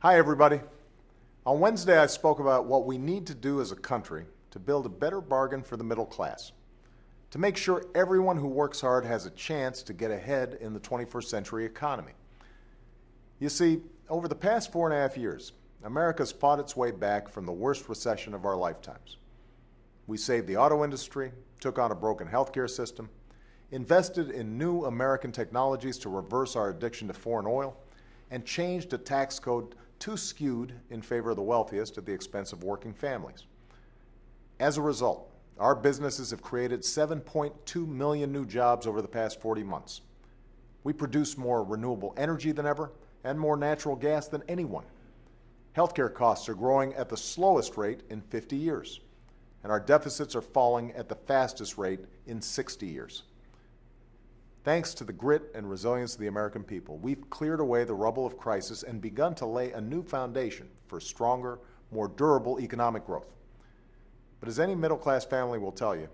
Hi, everybody. On Wednesday, I spoke about what we need to do as a country to build a better bargain for the middle class, to make sure everyone who works hard has a chance to get ahead in the 21st century economy. You see, over the past 4.5 years, America's fought its way back from the worst recession of our lifetimes. We saved the auto industry, took on a broken healthcare system, invested in new American technologies to reverse our addiction to foreign oil, and changed a tax code too skewed in favor of the wealthiest at the expense of working families. As a result, our businesses have created 7.2 million new jobs over the past 40 months. We produce more renewable energy than ever and more natural gas than anyone. Healthcare costs are growing at the slowest rate in 50 years, and our deficits are falling at the fastest rate in 60 years. Thanks to the grit and resilience of the American people, we've cleared away the rubble of crisis and begun to lay a new foundation for stronger, more durable economic growth. But as any middle-class family will tell you,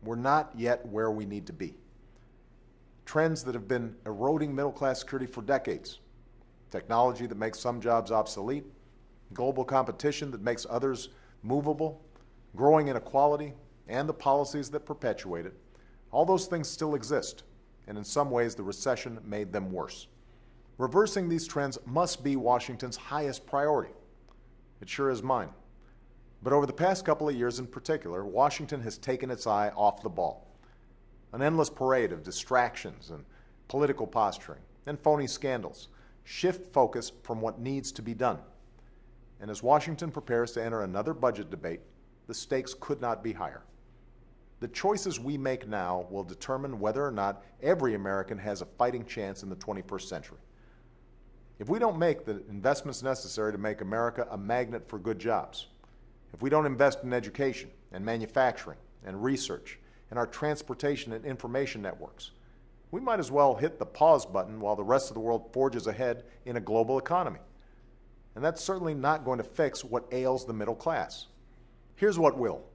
we're not yet where we need to be. Trends that have been eroding middle-class security for decades, technology that makes some jobs obsolete, global competition that makes others movable, growing inequality, and the policies that perpetuate it, all those things still exist. And in some ways, the recession made them worse. Reversing these trends must be Washington's highest priority. It sure is mine. But over the past couple of years in particular, Washington has taken its eye off the ball. An endless parade of distractions and political posturing and phony scandals shift focus from what needs to be done. And as Washington prepares to enter another budget debate, the stakes could not be higher. The choices we make now will determine whether or not every American has a fighting chance in the 21st century. If we don't make the investments necessary to make America a magnet for good jobs, if we don't invest in education and manufacturing and research and our transportation and information networks, we might as well hit the pause button while the rest of the world forges ahead in a global economy. And that's certainly not going to fix what ails the middle class. Here's what will.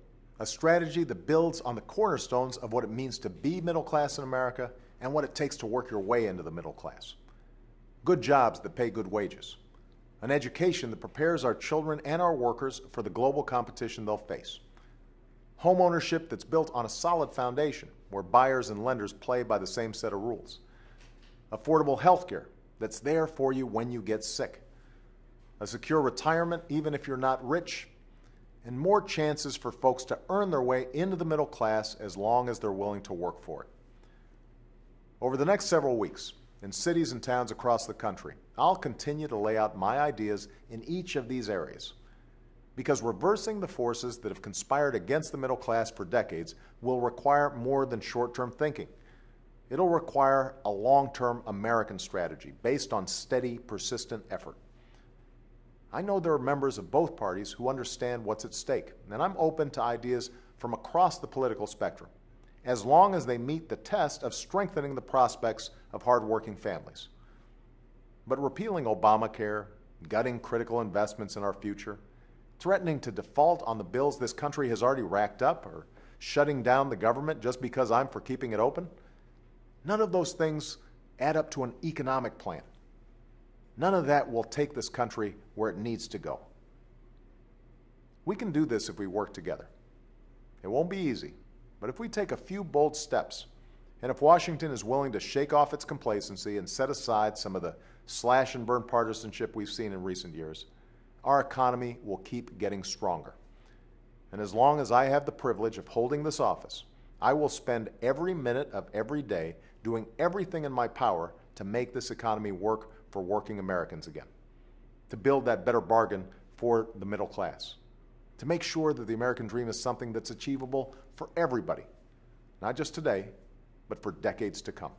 A strategy that builds on the cornerstones of what it means to be middle class in America and what it takes to work your way into the middle class. Good jobs that pay good wages. An education that prepares our children and our workers for the global competition they'll face. Home ownership that's built on a solid foundation where buyers and lenders play by the same set of rules. Affordable health care that's there for you when you get sick. A secure retirement even if you're not rich, and more chances for folks to earn their way into the middle class as long as they're willing to work for it. Over the next several weeks, in cities and towns across the country, I'll continue to lay out my ideas in each of these areas, because reversing the forces that have conspired against the middle class for decades will require more than short-term thinking. It'll require a long-term American strategy based on steady, persistent effort. I know there are members of both parties who understand what's at stake, and I'm open to ideas from across the political spectrum, as long as they meet the test of strengthening the prospects of hardworking families. But repealing Obamacare, gutting critical investments in our future, threatening to default on the bills this country has already racked up, or shutting down the government just because I'm for keeping it open, none of those things add up to an economic plan. None of that will take this country where it needs to go. We can do this if we work together. It won't be easy, but if we take a few bold steps, and if Washington is willing to shake off its complacency and set aside some of the slash and burn partisanship we've seen in recent years, our economy will keep getting stronger. And as long as I have the privilege of holding this office, I will spend every minute of every day doing everything in my power to make this economy work for working Americans again, to build that better bargain for the middle class, to make sure that the American dream is something that's achievable for everybody, not just today, but for decades to come.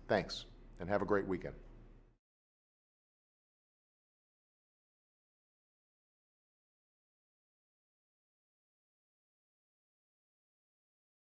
Thanks, and have a great weekend.